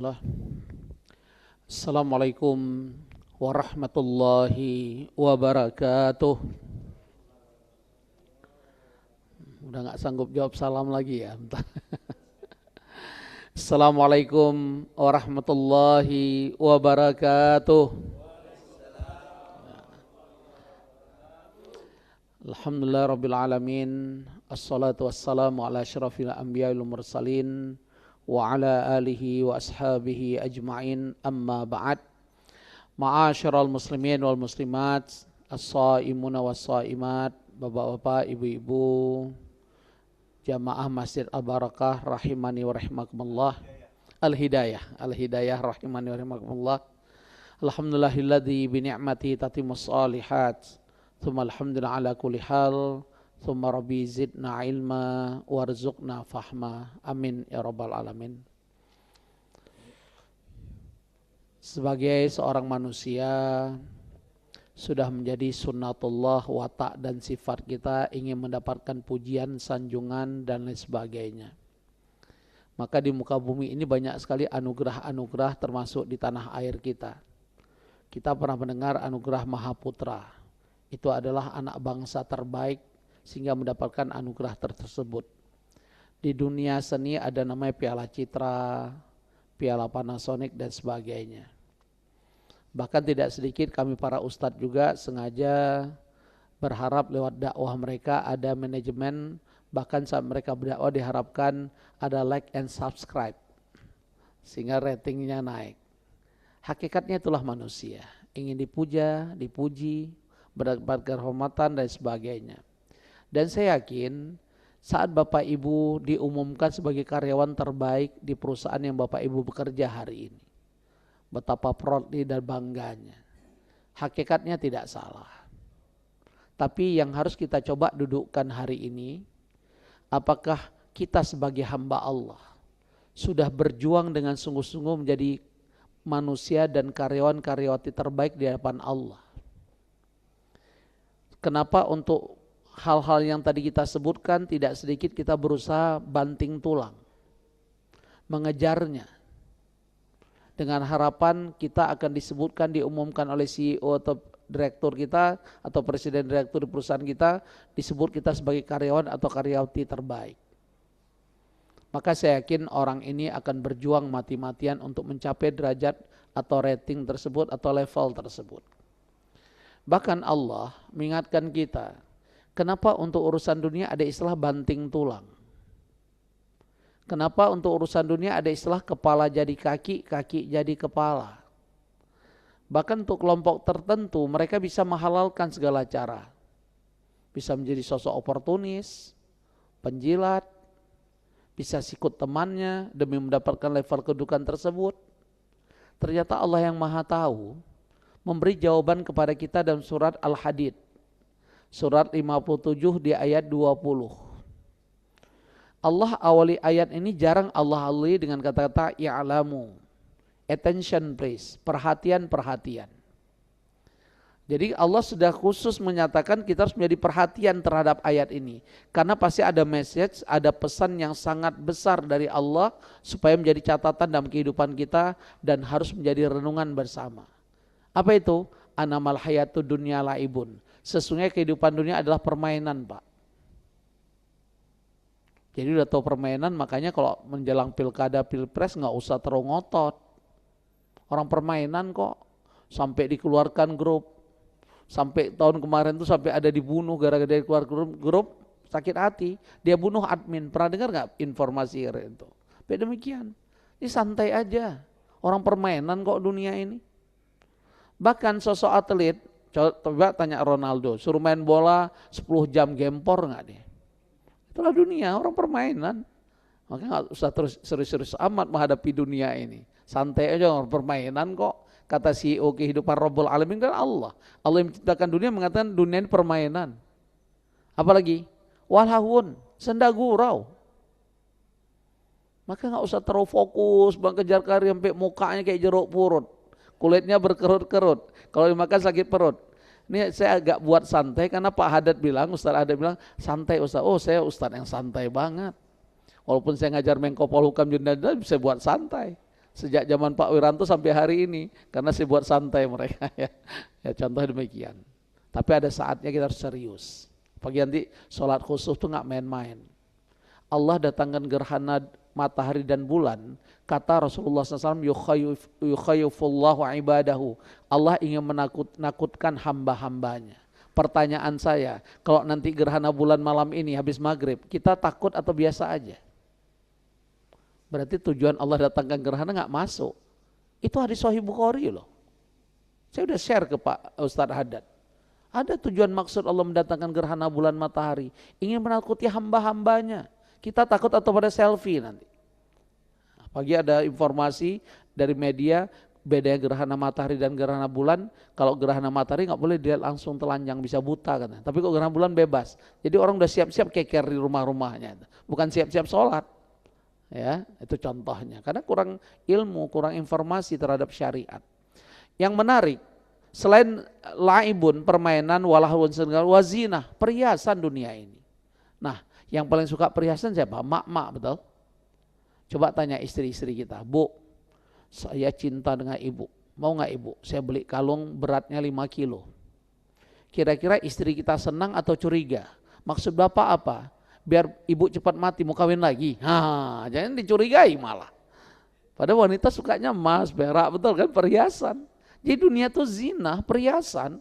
Allah. Assalamualaikum warahmatullahi wabarakatuh. Udah gak sanggup jawab salam lagi ya. Assalamualaikum warahmatullahi wabarakatuh. Alhamdulillah rabbil alamin. Assalatu wassalamu ala asyrafil anbiya wal mursalin wa ala alihi wa ashabihi ajma'in, amma ba'd. Ma'asyiral muslimin wal muslimat, as-shaimuna was-shaimat, bapak-bapak, ibu-ibu, jamaah Masjid Al-Barakah rahimani wa rahimakumullah. Al-hidayah rahimani wa rahimakumullah. Alhamdulillahilladzi bi ni'mati tatimmus shalihat. Tsumma alhamdulillah ala kulli hal. Tsumma rabbi zidna ilma warzuqna fahma. Amin ya rabbal alamin. Sebagai seorang manusia, sudah menjadi sunnatullah, watak dan sifat kita ingin mendapatkan pujian, sanjungan dan lain sebagainya. Maka di muka bumi ini banyak sekali anugerah-anugerah, termasuk di tanah air kita. Kita pernah mendengar anugerah Mahaputra. Itu adalah anak bangsa terbaik sehingga mendapatkan anugerah tersebut. Di dunia seni ada namanya Piala Citra, Piala Panasonic dan sebagainya. Bahkan tidak sedikit kami para ustadz juga sengaja berharap lewat dakwah mereka ada manajemen, bahkan saat mereka berdakwah diharapkan ada like and subscribe sehingga ratingnya naik. Hakikatnya itulah manusia, ingin dipuja, dipuji, mendapatkan kehormatan dan sebagainya. Dan saya yakin saat Bapak Ibu diumumkan sebagai karyawan terbaik di perusahaan yang Bapak Ibu bekerja hari ini, betapa proudly dan bangganya. Hakikatnya tidak salah. Tapi yang harus kita coba dudukkan hari ini, apakah kita sebagai hamba Allah sudah berjuang dengan sungguh-sungguh menjadi manusia dan karyawan-karyawati terbaik di hadapan Allah. Kenapa untuk hal-hal yang tadi kita sebutkan tidak sedikit kita berusaha banting tulang, mengejarnya. Dengan harapan kita akan disebutkan, diumumkan oleh CEO atau direktur kita atau presiden direktur di perusahaan kita, disebut kita sebagai karyawan atau karyawati terbaik. Maka saya yakin orang ini akan berjuang mati-matian untuk mencapai derajat atau rating tersebut atau level tersebut. Bahkan Allah mengingatkan kita, kenapa untuk urusan dunia ada istilah banting tulang? Kenapa untuk urusan dunia ada istilah kepala jadi kaki, kaki jadi kepala? Bahkan untuk kelompok tertentu mereka bisa menghalalkan segala cara. Bisa menjadi sosok oportunis, penjilat, bisa sikut temannya demi mendapatkan level kedudukan tersebut. Ternyata Allah yang Maha Tahu memberi jawaban kepada kita dalam surat Al-Hadid. Surat 57 di ayat 20. Allah awali ayat ini jarang Allah awali dengan kata-kata ya'lamu. Attention please, perhatian-perhatian. Jadi Allah sudah khusus menyatakan kita harus menjadi perhatian terhadap ayat ini. Karena pasti ada message, ada pesan yang sangat besar dari Allah supaya menjadi catatan dalam kehidupan kita dan harus menjadi renungan bersama. Apa itu? Anamal hayatud dunya laibun. Sesungguhnya kehidupan dunia adalah permainan, Pak. Jadi udah tahu permainan, makanya kalau menjelang pilkada pilpres nggak usah terlalu ngotot. Orang permainan kok, sampai dikeluarkan grup. Sampai tahun kemarin tuh sampai ada dibunuh gara-gara dia keluar grup, sakit hati. Dia bunuh admin. Pernah dengar nggak informasi itu? Tapi demikian. Ini santai aja. Orang permainan kok dunia ini. Bahkan sosok atlet, coba tanya Ronaldo, suruh main bola 10 jam gempor nggak dia? Itulah dunia, orang permainan. Makanya nggak usah terus serius-serius amat menghadapi dunia ini. Santai aja, orang permainan kok. Kata CEO kehidupan Rabbul Alamin kan Allah. Allah yang menciptakan dunia mengatakan dunia ini permainan. Apalagi? Walhawun, senda gurau. Maka nggak usah terlalu fokus, mengejar karir sampai mukanya kayak jeruk purut. Kulitnya berkerut-kerut, kalau dimakan sakit perut. Ini saya agak buat santai karena Pak Haddad bilang, Ustaz Haddad bilang, santai Ustaz. Oh saya Ustaz yang santai banget. Walaupun saya ngajar Menko Polhukam Junanda bisa buat santai. sejak zaman Pak Wiranto sampai hari ini, karena sih buat santai mereka ya. Ya contoh demikian. Tapi ada saatnya kita harus serius. Pagi nanti sholat khusus tuh nggak main-main. Allah datangkan gerhana matahari dan bulan, kata Rasulullah SAW, yukhayifullahu ibadahu. Allah ingin menakutkan hamba-hambanya. Pertanyaan saya, kalau nanti gerhana bulan malam ini habis maghrib, kita takut atau biasa aja? Berarti tujuan Allah datangkan gerhana nggak masuk. Itu hadis Sahih Bukhari loh. Saya udah share ke Pak Ustadz Haddad. Ada tujuan maksud Allah mendatangkan gerhana bulan matahari, ingin menakuti hamba-hambanya. Kita takut atau pada selfie nanti. Pagi ada informasi dari media, bedanya gerhana matahari dan gerhana bulan. Kalau gerhana matahari nggak boleh dilihat langsung telanjang, bisa buta kan. Tapi kok gerhana bulan bebas. Jadi orang udah siap-siap keker di rumah-rumahnya. Bukan siap-siap sholat. Ya, itu contohnya. Karena kurang ilmu, kurang informasi terhadap syariat. Yang menarik, selain laibun, permainan, walahun, wazinah, perhiasan dunia ini. Nah, yang paling suka perhiasan siapa? Mak-mak, betul? Coba tanya istri-istri kita, Bu, saya cinta dengan ibu, mau gak ibu? Saya beli kalung beratnya 5 kilo. Kira-kira istri kita senang atau curiga? Maksud Bapak apa? Biar ibu cepat mati, mau kawin lagi. Jangan dicurigai malah. Padahal wanita sukanya emas, perak, betul kan, perhiasan. Jadi dunia itu zina, perhiasan.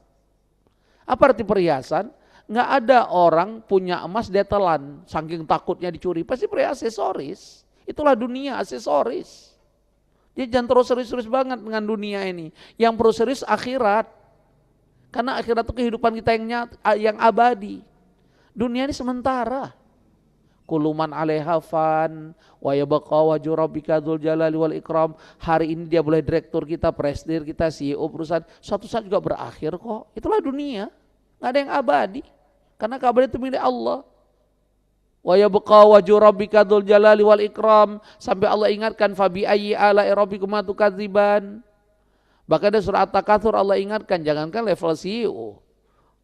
Apa arti perhiasan? Nggak ada orang punya emas dia telan, saking takutnya dicuri, pasti perhiasan aksesoris. Itulah dunia, aksesoris. Jadi jangan terus serius-serius banget dengan dunia ini. Yang perlu serius akhirat. Karena akhirat itu kehidupan kita yang abadi. Dunia ini sementara. Kuluman alaiha fan wa yabqa wajhu rabbika dzul jalali wal ikram. Hari ini dia boleh direktur kita, presiden kita, CEO perusahaan, suatu saat juga berakhir kok. Itulah dunia. Enggak ada yang abadi. Karena keabadian itu milik Allah. Wa yabqa wajhu rabbika dzul jalali wal ikram, sampai Allah ingatkan fabi ayyi ala'i rabbikuma tukadziban. Bahkan di surah At-Takatsur Allah ingatkan, jangankan level CEO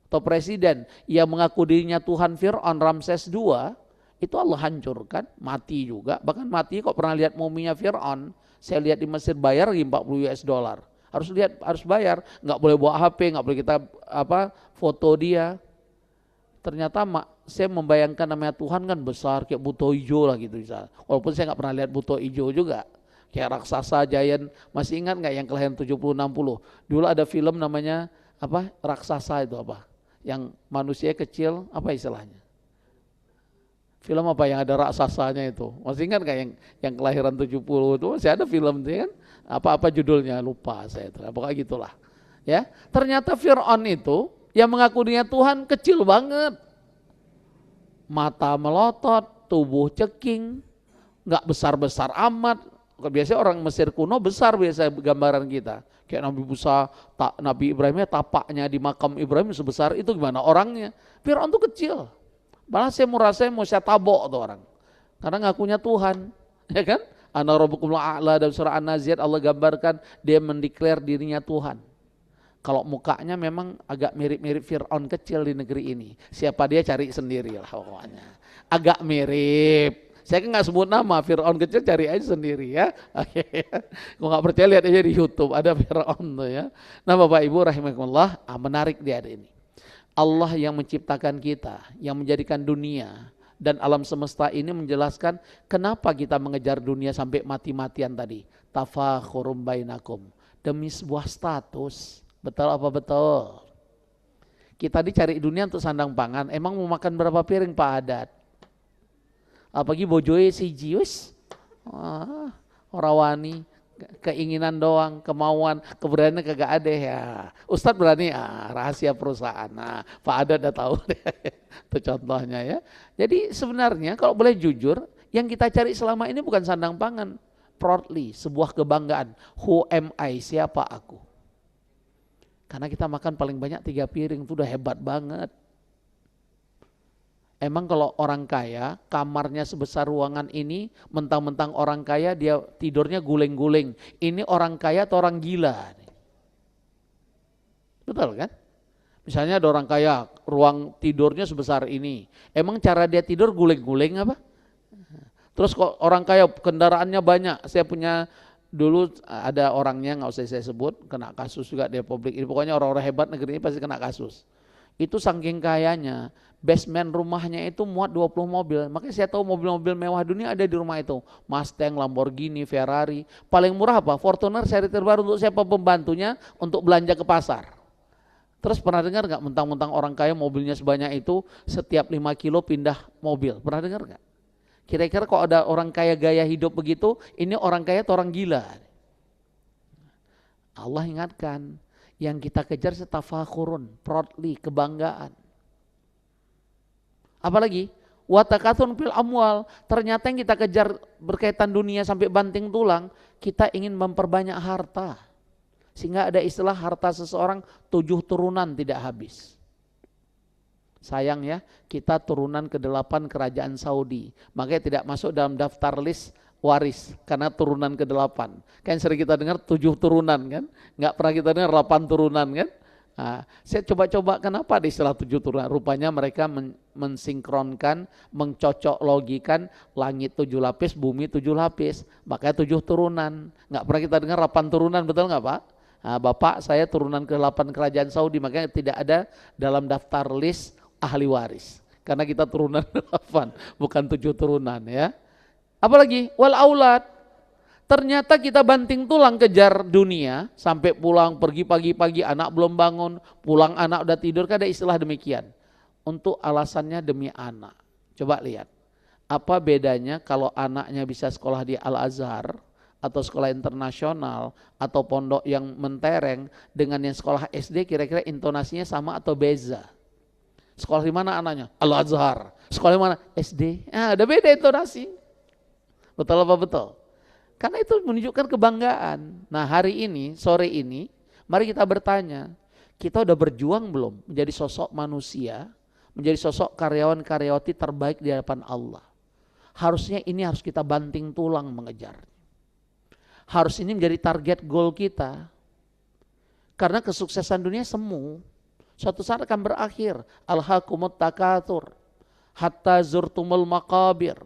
atau presiden yang mengaku dirinya Tuhan, Fir'aun, Ramses II, itu Allah hancurkan, mati juga. Bahkan mati kok pernah lihat muminya Fir'aun, saya lihat di Mesir bayar lagi $40. Harus bayar, nggak boleh bawa HP, nggak boleh kita foto dia. Ternyata saya membayangkan namanya Tuhan kan besar, kayak buto hijau lah gitu bisa. Walaupun saya nggak pernah lihat buto hijau juga, kayak raksasa giant. Masih ingat nggak yang kelahiran 70-60? Dulu ada film namanya raksasa itu yang manusia kecil, apa istilahnya? Film apa yang ada raksasanya itu? Masih ingat nggak yang kelahiran 70 itu? Masih ada film itu kan? Apa judulnya? Lupa saya itu. Pokoknya gitulah. Ya, ternyata Fir'aun itu yang mengaku dirinya Tuhan kecil banget. Mata melotot, tubuh ceking, nggak besar-besar amat. Biasanya orang Mesir kuno besar biasa gambaran kita. Kayak Nabi Musa, Nabi Ibrahimnya tapaknya di makam Ibrahim sebesar itu, gimana orangnya? Fir'aun itu kecil. Malah saya mau saya tabok tuh orang. Karena ngakunya Tuhan, ya kan? Ana rabbukumul a'la, dalam surah An-Nazi'at Allah gambarkan dia mendeklar dirinya Tuhan. Kalau mukanya memang agak mirip-mirip Fir'aun kecil di negeri ini. Siapa dia cari sendiri lah pokoknya. Agak mirip. Saya kan nggak sebut nama, Fir'aun kecil cari aja sendiri ya. Oke. Kalau nggak percaya lihat aja di YouTube, ada Fir'aun tuh ya. Nah Bapak Ibu rahimakumullah, menarik dia ada ini. Allah yang menciptakan kita, yang menjadikan dunia dan alam semesta ini menjelaskan kenapa kita mengejar dunia sampai mati-matian tadi. Tafakhurum bainakum, demi sebuah status. Betul apa betul? Kita dicari dunia untuk sandang pangan, emang mau makan berapa piring Pak Haddad? Apalagi bojoe siji wis. Orang wani, keinginan doang, kemauan, keberanian kagak ada ya. Ustadz berani, rahasia perusahaan. Nah, Pak Haddad udah tahu deh. Itu contohnya ya. Jadi sebenarnya kalau boleh jujur, yang kita cari selama ini bukan sandang pangan, proudly, sebuah kebanggaan. Who am I? Siapa aku? Karena kita makan paling banyak 3 piring, itu udah hebat banget. Emang kalau orang kaya, kamarnya sebesar ruangan ini, mentang-mentang orang kaya dia tidurnya guling-guling. Ini orang kaya atau orang gila? Betul kan? Misalnya ada orang kaya, ruang tidurnya sebesar ini. Emang cara dia tidur guling-guling apa? Terus kok orang kaya kendaraannya banyak, saya punya Dulu ada orangnya, nggak usah saya sebut, kena kasus juga di Republik ini. Pokoknya orang-orang hebat negeri ini pasti kena kasus. Itu saking kayanya, basement rumahnya itu muat 20 mobil. Makanya saya tahu mobil-mobil mewah dunia ada di rumah itu. Mustang, Lamborghini, Ferrari. Paling murah apa? Fortuner seri terbaru untuk siapa pembantunya untuk belanja ke pasar. Terus pernah dengar nggak mentang-mentang orang kaya mobilnya sebanyak itu setiap 5 kilo pindah mobil? Pernah dengar nggak? Kira-kira kok ada orang kaya gaya hidup begitu, ini orang kaya atau orang gila? Allah ingatkan, yang kita kejar setafakhurun, proudly, kebanggaan. Apalagi watakathun fil amwal, ternyata yang kita kejar berkaitan dunia sampai banting tulang, kita ingin memperbanyak harta. Sehingga ada istilah harta seseorang 7 turunan tidak habis. Sayang ya, kita turunan ke-8 kerajaan Saudi. Makanya tidak masuk dalam daftar list waris karena turunan ke-8. Kan sering kita dengar 7 turunan kan? Enggak pernah kita dengar 8 turunan kan? Nah, saya coba-coba kenapa ada istilah 7 turunan. Rupanya mereka mensinkronkan, mencocok logikan langit 7 lapis, bumi 7 lapis. Makanya 7 turunan. Enggak pernah kita dengar 8 turunan, betul enggak Pak? Nah, Bapak saya turunan ke-8 kerajaan Saudi, makanya tidak ada dalam daftar list ahli waris. Karena kita turunan 8, bukan 7 turunan ya. Apalagi wal aulad. Ternyata kita banting tulang kejar dunia, sampai pulang pergi pagi-pagi anak belum bangun, pulang anak udah tidur, kan ada istilah demikian. Untuk alasannya demi anak. Coba lihat. Apa bedanya kalau anaknya bisa sekolah di Al-Azhar atau sekolah internasional atau pondok yang mentereng dengan yang sekolah SD, kira-kira intonasinya sama atau beza? Sekolah di mana anaknya? Al-Azhar. Sekolah di mana? SD. Ada beda intonasi. Betul apa betul? Karena itu menunjukkan kebanggaan. Nah hari ini, sore ini, mari kita bertanya, kita udah berjuang belum menjadi sosok manusia, menjadi sosok karyawan-karyawati terbaik di hadapan Allah? Harusnya ini harus kita banting tulang mengejar. Harus ini menjadi target goal kita. Karena kesuksesan dunia semu. Suatu saat akan berakhir. Alhaakumut takatsur hatta zurtumul maqabir.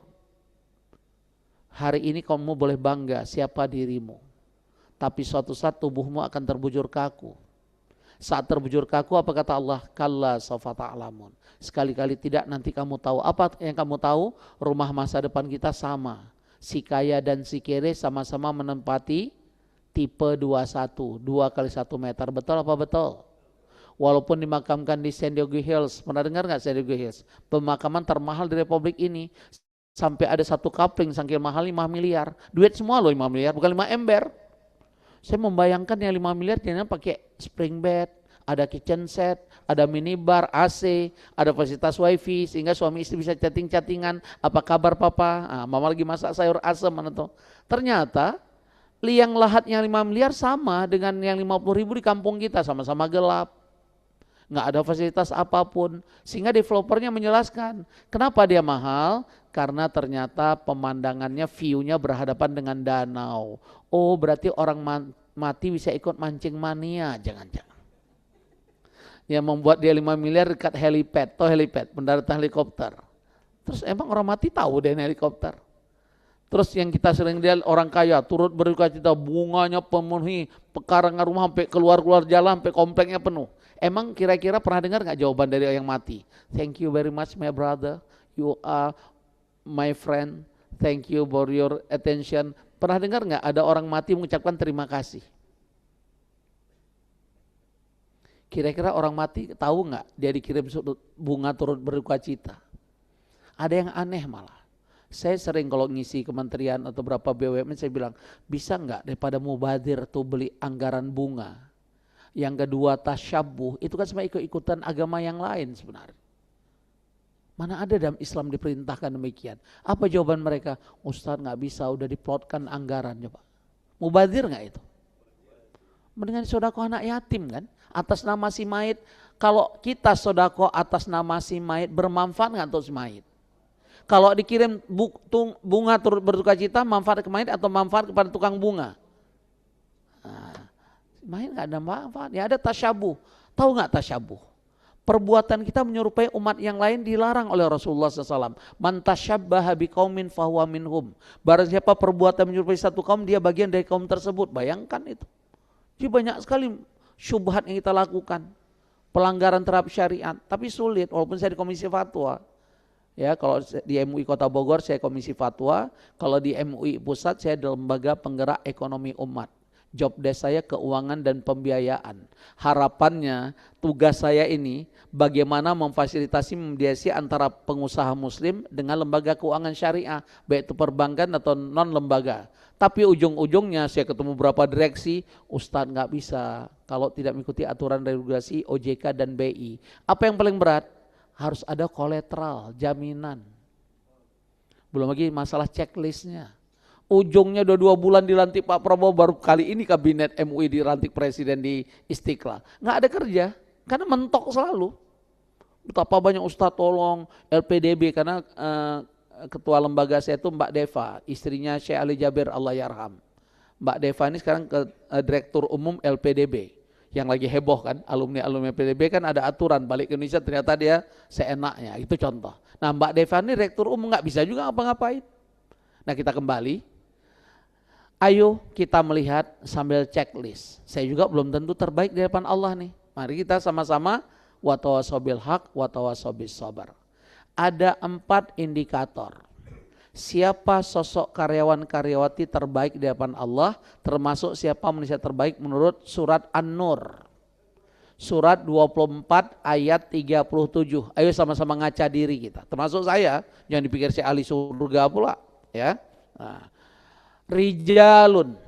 Hari ini kamu boleh bangga siapa dirimu. Tapi suatu saat tubuhmu akan terbujur kaku. Saat terbujur kaku apa kata Allah? Kalla sawfa ta'lamun. Sekali-kali tidak, nanti kamu tahu. Apa yang kamu tahu? Rumah masa depan kita sama. Si kaya dan si kere sama-sama menempati tipe 21, 2 kali 1 meter. Betul apa betul? Walaupun dimakamkan di San Diego Hills, pernah dengar nggak San Diego Hills? Pemakaman termahal di Republik ini. Sampai ada satu coupling saking mahal 5 miliar. Duit semua loh 5 miliar, bukan 5 ember. Saya membayangkan yang 5 miliar jangan pakai spring bed, ada kitchen set, ada minibar, AC, ada fasilitas wifi sehingga suami istri bisa chatting-chattingan, apa kabar papa? Mama lagi masak sayur asam mana tuh. Ternyata liang lahatnya 5 miliar sama dengan yang 50.000 di kampung kita, sama-sama gelap. Nggak ada fasilitas apapun, sehingga developernya menjelaskan kenapa dia mahal, karena ternyata pemandangannya, view-nya berhadapan dengan danau. Oh berarti orang mati bisa ikut mancing mania, jangan-jangan. Yang membuat dia 5 miliar dekat helipad, atau helipad, pendaratan helikopter. Terus emang orang mati tahu deh helikopter. Terus yang kita sering lihat orang kaya turut berduka cita, bunganya pemenuhi pekarangan rumah sampai keluar-keluar jalan, sampai kompleknya penuh. Emang kira-kira pernah dengar nggak jawaban dari yang mati? Thank you very much my brother, you are my friend, thank you for your attention. Pernah dengar nggak ada orang mati mengucapkan terima kasih? Kira-kira orang mati tahu nggak dia dikirim bunga turut berduka cita? Ada yang aneh malah. Saya sering kalau ngisi kementerian atau berapa BUMN saya bilang, bisa nggak daripada mubadir tuh beli anggaran bunga. Yang kedua tasyabuh, itu kan cuma ikut-ikutan agama yang lain sebenarnya. Mana ada dalam Islam diperintahkan demikian? Apa jawaban mereka? Ustadz nggak bisa, udah diplotkan anggaran coba. Mubadir nggak itu? Mendingan sodako anak yatim kan? Atas nama si mayit, kalau kita sodako atas nama si mayit bermanfaat nggak untuk si mayit? Kalau dikirim bunga turut berduka cita, manfaat ke mayit atau manfaat kepada tukang bunga? Nah, mayit nggak ada manfaat, ya ada tasyabuh. Tahu nggak tasyabuh? Perbuatan kita menyerupai umat yang lain dilarang oleh Rasulullah SAW. Man tasyabbaha biqaumin fahuwa minhum. Barang siapa perbuatan menyerupai satu kaum, dia bagian dari kaum tersebut. Bayangkan itu. Jadi banyak sekali syubhat yang kita lakukan. Pelanggaran terhadap syariat. Tapi sulit, walaupun saya di Komisi Fatwa. Ya, kalau di MUI Kota Bogor saya Komisi Fatwa. Kalau di MUI Pusat saya di Lembaga Penggerak Ekonomi Umat. Job desk saya keuangan dan pembiayaan. Harapannya tugas saya ini bagaimana memfasilitasi mediasi antara pengusaha muslim dengan lembaga keuangan syariah, baik itu perbankan atau non lembaga. Tapi ujung-ujungnya saya ketemu beberapa direksi, Ustadz nggak bisa kalau tidak mengikuti aturan regulasi OJK dan BI. Apa yang paling berat? Harus ada kolateral, jaminan. Belum lagi masalah checklistnya. Ujungnya udah 2 bulan dilantik Pak Prabowo, baru kali ini kabinet MUI dilantik presiden di Istiqlal. Nggak ada kerja, karena mentok selalu. Betapa banyak ustadz tolong, LPDB, karena ketua lembaga saya itu Mbak Deva, istrinya Syekh Ali Jabir Allah yarham. Mbak Deva ini sekarang direktur umum LPDB, yang lagi heboh kan, alumni LPDB kan ada aturan, balik ke Indonesia ternyata dia seenaknya, itu contoh. Nah Mbak Deva ini direktur umum, nggak bisa juga ngapa-ngapain. Nah kita kembali. Ayo kita melihat sambil checklist. Saya juga belum tentu terbaik di hadapan Allah nih. Mari kita sama-sama wa tawassaw bil haq wa tawassaw bis sabar. Ada 4 indikator. Siapa sosok karyawan-karyawati terbaik di hadapan Allah, termasuk siapa manusia terbaik menurut surat An-Nur. Surat 24 ayat 37. Ayo sama-sama ngaca diri kita. Termasuk saya, jangan dipikir si ahli surga pula, ya. Nah. Rijalun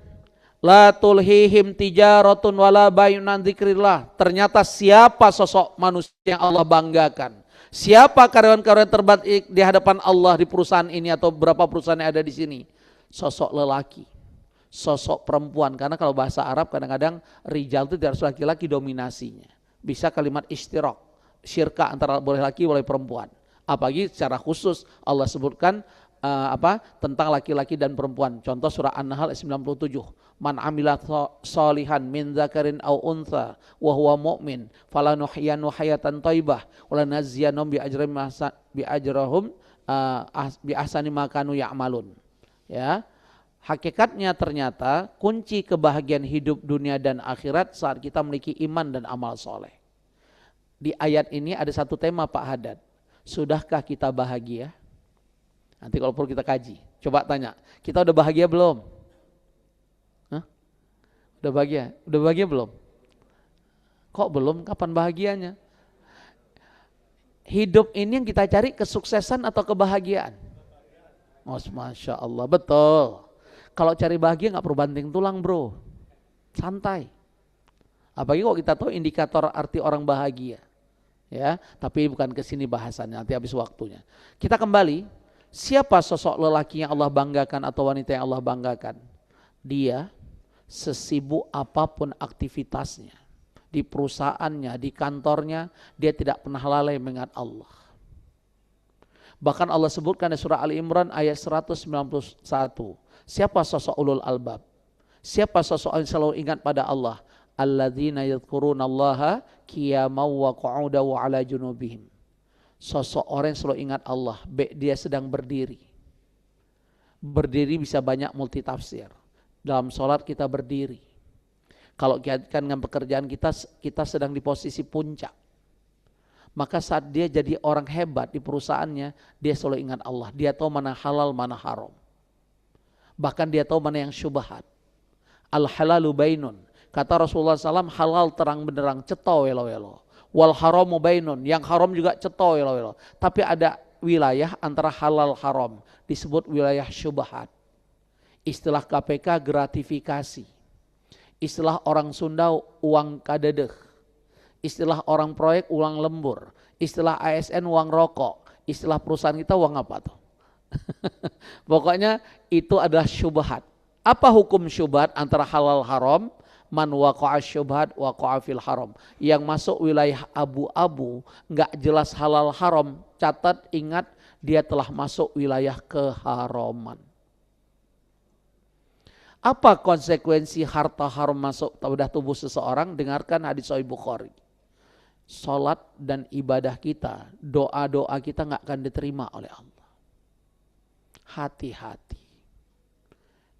la tulhihim tijaratun wala bai'un an dzikrillah. Ternyata siapa sosok manusia yang Allah banggakan? Siapa karyawan-karyawan terbaik di hadapan Allah di perusahaan ini atau berapa perusahaan yang ada di sini? Sosok lelaki, sosok perempuan. Karena kalau bahasa Arab kadang-kadang rijal itu tidak harus laki-laki dominasinya. Bisa kalimat istirak, syirka antara boleh laki boleh perempuan. Apalagi secara khusus Allah sebutkan tentang laki-laki dan perempuan. Contoh surah An-Nahl 97. Man amila sholihan min dzakarin aw untha wa huwa mu'min falanuhyiyanu hayatan thayyibah wa lanazziyanhum bi ajrihim bi ahsani ma kanu ya'malun. Ya. Hakikatnya ternyata kunci kebahagiaan hidup dunia dan akhirat saat kita memiliki iman dan amal soleh. Di ayat ini ada satu tema Pak Haddad. Sudahkah kita bahagia? Nanti kalau perlu kita kaji. Coba tanya, kita udah bahagia belum? Hah? Udah bahagia? Udah bahagia belum? Kok belum? Kapan bahagianya? Hidup ini yang kita cari kesuksesan atau kebahagiaan? Masya Allah, betul. Kalau cari bahagia gak perlu banting tulang bro. Santai. Apalagi kalau kita tahu indikator arti orang bahagia. Ya, tapi bukan kesini bahasannya, nanti habis waktunya. Kita kembali. Siapa sosok lelaki yang Allah banggakan atau wanita yang Allah banggakan? Dia sesibuk apapun aktivitasnya, di perusahaannya, di kantornya, dia tidak pernah lalai mengingat Allah. Bahkan Allah sebutkan di surah Ali Imran ayat 191. Siapa sosok ulul albab? Siapa sosok yang selalu ingat pada Allah? Alladzina yadhkurunallaha qiyaman wa qu'udan wa 'ala junubihim. Sosok orang yang selalu ingat Allah, dia sedang berdiri. Berdiri bisa banyak multitafsir. Dalam sholat kita berdiri. Kalau kaitkan dengan pekerjaan kita sedang di posisi puncak. Maka saat dia jadi orang hebat di perusahaannya, dia selalu ingat Allah. Dia tahu mana halal, mana haram. Bahkan dia tahu mana yang syubhat. Al-halalu bainun. Kata Rasulullah SAW, halal terang benderang, cetau welo-welo. Wal haramu bainun, yang haram juga cetau welo-welo. Tapi ada wilayah antara halal haram, disebut wilayah syubhat. Istilah KPK gratifikasi. Istilah orang Sunda uang kadedeh. Istilah orang proyek uang lembur. Istilah ASN uang rokok. Istilah perusahaan kita uang apa tuh? Pokoknya itu adalah syubhat. Apa hukum syubhat antara halal haram? Man waqa'a syubhat waqa'a fil haram. Yang masuk wilayah abu-abu, enggak jelas halal haram, catat ingat dia telah masuk wilayah keharaman. Apa konsekuensi harta haram masuk pada tubuh seseorang? Dengarkan hadis Sahih Bukhari. Salat dan ibadah kita, doa-doa kita nggak akan diterima oleh Allah. Hati-hati.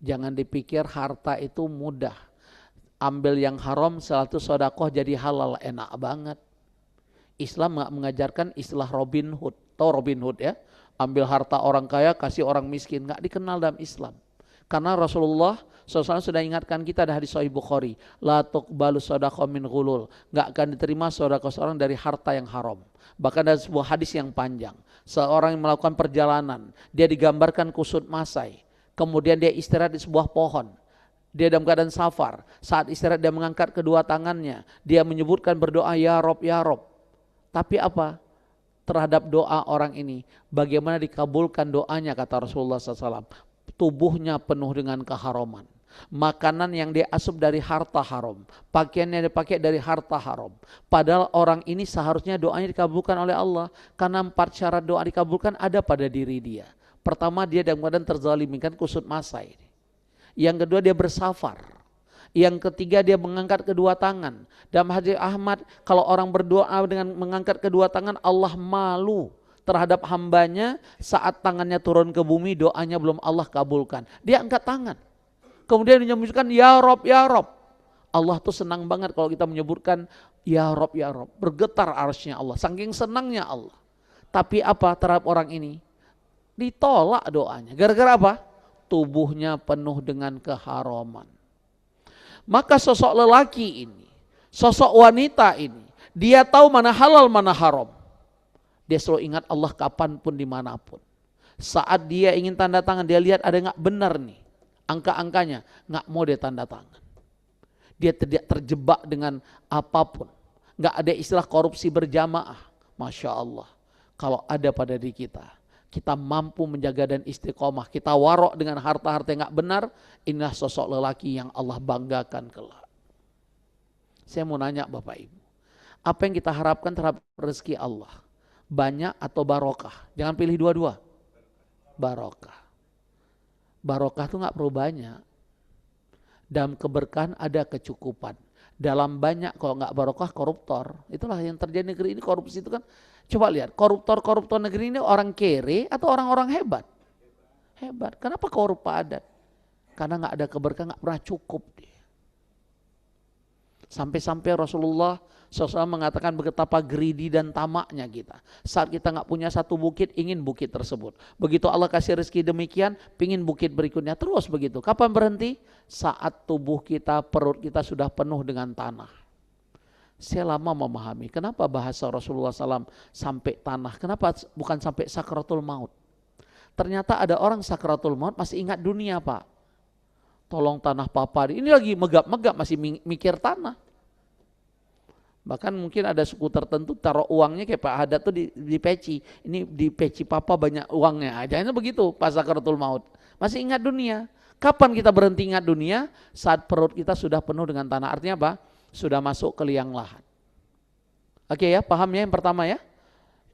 Jangan dipikir harta itu mudah. Ambil yang haram selalu sedekah jadi halal, enak banget. Islam nggak mengajarkan istilah Robin Hood. Tahu Robin Hood ya? Ambil harta orang kaya kasih orang miskin, nggak dikenal dalam Islam. Karena Rasulullah SAW sudah ingatkan kita dari Sahih Bukhari, la tuqbalu shadaqah min ghulul, nggak akan diterima sedekah seorang dari harta yang haram. Bahkan ada sebuah hadis yang panjang, seorang yang melakukan perjalanan, dia digambarkan kusut masai, kemudian dia istirahat di sebuah pohon. Dia dalam keadaan safar, saat istirahat dia mengangkat kedua tangannya, dia menyebutkan berdoa ya Rob ya Rob. Tapi apa? Terhadap doa orang ini, bagaimana dikabulkan doanya kata Rasulullah SAW. Tubuhnya penuh dengan keharaman. Makanan yang dia asup dari harta haram. Pakaian yang dipakai dari harta haram. Padahal orang ini seharusnya doanya dikabulkan oleh Allah. Karena 4 syarat doa dikabulkan ada pada diri dia. Pertama, dia dalam keadaan terzalimi, kan kusut masai. Yang kedua, dia bersafar. Yang ketiga, dia mengangkat kedua tangan. Dalam hadis Ahmad, kalau orang berdoa dengan mengangkat kedua tangan, Allah malu terhadap hambanya saat tangannya turun ke bumi, doanya belum Allah kabulkan. Dia angkat tangan. Kemudian menyebutkan ya Rob, ya Rob. Allah tuh senang banget kalau kita menyebutkan ya Rob, ya Rob. Bergetar arsy-Nya Allah, saking senangnya Allah. Tapi apa terhadap orang ini? Ditolak doanya. Gara-gara apa? Tubuhnya penuh dengan keharaman. Maka sosok lelaki ini, sosok wanita ini, dia tahu mana halal, mana haram. Dia selalu ingat Allah kapanpun dimanapun. Saat dia ingin tanda tangan, dia lihat ada nggak benar nih angka-angkanya, nggak mau dia tanda tangan. Dia tidak terjebak dengan apapun. Nggak ada istilah korupsi berjamaah. Masya Allah. Kalau ada pada diri kita mampu menjaga dan istiqomah, kita warok dengan harta-harta yang nggak benar, inilah sosok lelaki yang Allah banggakan kelak. Saya mau nanya Bapak Ibu, apa yang kita harapkan terhadap rezeki Allah? Banyak atau barokah? Jangan pilih dua-dua. Barokah. Barokah itu nggak perlu banyak. Dalam keberkahan ada kecukupan. Dalam banyak kalau nggak barokah koruptor. Itulah yang terjadi di negeri ini, korupsi itu kan. Coba lihat, koruptor negeri ini orang kere atau orang-orang hebat? Hebat. Kenapa korup padat? Karena nggak ada keberkahan, nggak pernah cukup dia. Sampai-sampai Rasulullah SAW mengatakan betapa greedy dan tamaknya kita. Saat kita nggak punya satu bukit, ingin bukit tersebut. Begitu Allah kasih rezeki demikian, pingin bukit berikutnya. Terus begitu. Kapan berhenti? Saat tubuh kita, perut kita sudah penuh dengan tanah. Saya lama memahami kenapa bahasa Rasulullah SAW sampai tanah. Kenapa bukan sampai sakratul maut? Ternyata ada orang sakratul maut masih ingat dunia Pak. Tolong tanah papa, ini lagi megap-megap masih mikir tanah. Bahkan mungkin ada suku tertentu taruh uangnya kayak Pak Haddad tuh di peci. Ini di peci papa banyak uangnya. Ajaibnya begitu pas sakratul maut. Masih ingat dunia. Kapan kita berhenti ingat dunia? Saat perut kita sudah penuh dengan tanah. Artinya apa? Sudah masuk ke liang lahat. Oke ya, paham ya yang pertama ya?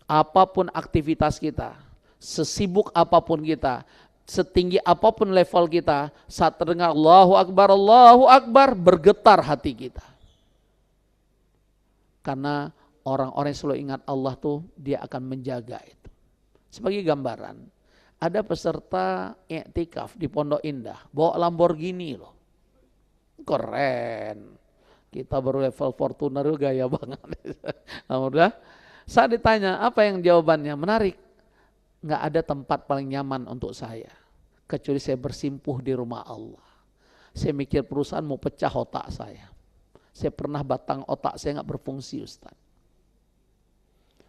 Apapun aktivitas kita, sesibuk apapun kita, setinggi apapun level kita, saat terdengar Allahu Akbar, bergetar hati kita. Karena orang-orang yang selalu ingat Allah tuh, dia akan menjaga itu. Sebagai gambaran, ada peserta i'tikaf di Pondok Indah, bawa Lamborghini loh. Keren. Kita baru level Fortuner gaya banget. Udah. Saat ditanya apa yang jawabannya, menarik. Nggak ada tempat paling nyaman untuk saya kecuali saya bersimpuh di rumah Allah. Saya mikir perusahaan mau pecah otak saya. Saya pernah batang otak saya nggak berfungsi Ustaz.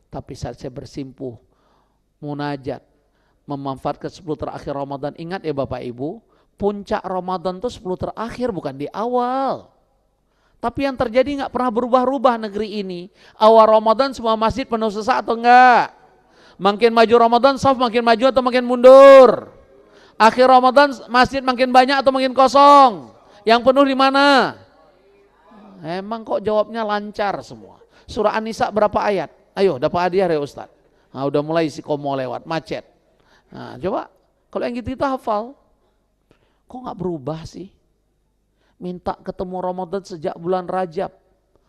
Tapi saat saya bersimpuh, munajat, memanfaatkan 10 terakhir Ramadan. Ingat ya Bapak Ibu, puncak Ramadan itu 10 terakhir bukan di awal. Tapi yang terjadi nggak pernah berubah-ubah negeri ini. Awal Ramadan semua masjid penuh sesak atau enggak? Makin maju Ramadan, saf makin maju atau makin mundur? Akhir Ramadan masjid makin banyak atau makin kosong? Yang penuh di mana? Emang kok jawabnya lancar semua. Surah An-Nisa berapa ayat? Ayo dapat hadiah ya Ustaz. Nah, udah mulai si komo lewat, macet. Nah, coba kalau yang gitu kita hafal. Kok nggak berubah sih? Minta ketemu Ramadan sejak bulan Rajab.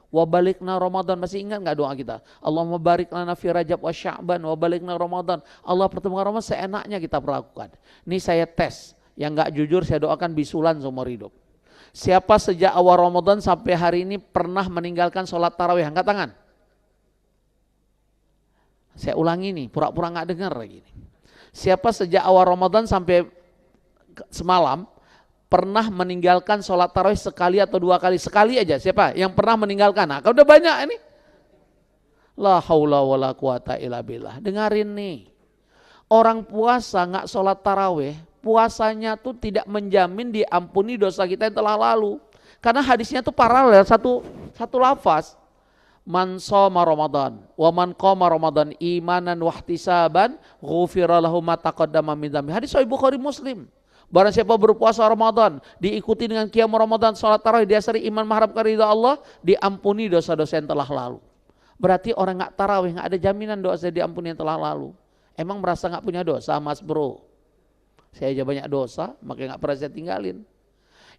Wa balikna Ramadan, masih ingat nggak doa kita? Allahumma barik lana fi Rajab wa Sya'ban wa balikna Ramadan. Allah pertemukan Ramadan seenaknya kita perlakukan. Ini saya tes, yang nggak jujur saya doakan bisulan seumur hidup. Siapa sejak awal Ramadan sampai hari ini pernah meninggalkan sholat tarawih? Angkat tangan. Saya ulangi nih, pura-pura nggak dengar lagi. Siapa sejak awal Ramadan sampai semalam pernah meninggalkan sholat tarawih sekali atau dua kali? Sekali aja, siapa yang pernah meninggalkan? Nah, kalau udah banyak ini. La haula wala quwata illa billah. Dengarin nih, orang puasa nggak sholat tarawih, puasanya tuh tidak menjamin diampuni dosa kita yang telah lalu. Karena hadisnya tuh paralel, satu lafaz. Man shoma Ramadan wa man qama Ramadan imanan wahtisaban ghufira lahu ma taqaddama min dzambi. Hadis sahih Bukhari Muslim. Barang siapa berpuasa Ramadan, diikuti dengan qiyam Ramadan, salat tarawih, diasari iman mengharapkan ridha Allah, diampuni dosa-dosa yang telah lalu. Berarti orang nggak tarawih nggak ada jaminan dosa diampuni yang telah lalu. Emang merasa nggak punya dosa, Mas Bro? Saya aja banyak dosa, makanya nggak pernah saya tinggalin.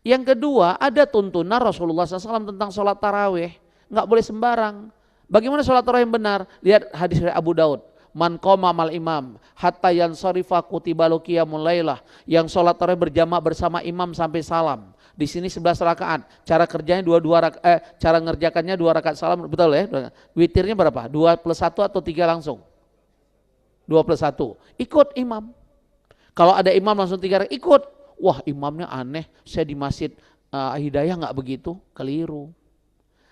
Yang kedua, ada tuntunan Rasulullah SAW tentang sholat tarawih, nggak boleh sembarang. Bagaimana sholat tarawih yang benar? Lihat hadis dari Abu Daud. Man qoma mal imam hatta yansarifa kutiba lahu qiyamul lailah. Yang sholat tarawih berjamaah bersama imam sampai salam. Di sini 11 rakaat. Cara kerjanya cara ngerjakannya 2 rakaat salam, betul ya? Witirnya berapa? 2 plus 1 atau 3 langsung? 2 plus 1. Ikut imam. Kalau ada imam langsung 3 rakaat, ikut. Wah, imamnya aneh. Saya di masjid Hidayah nggak begitu, keliru.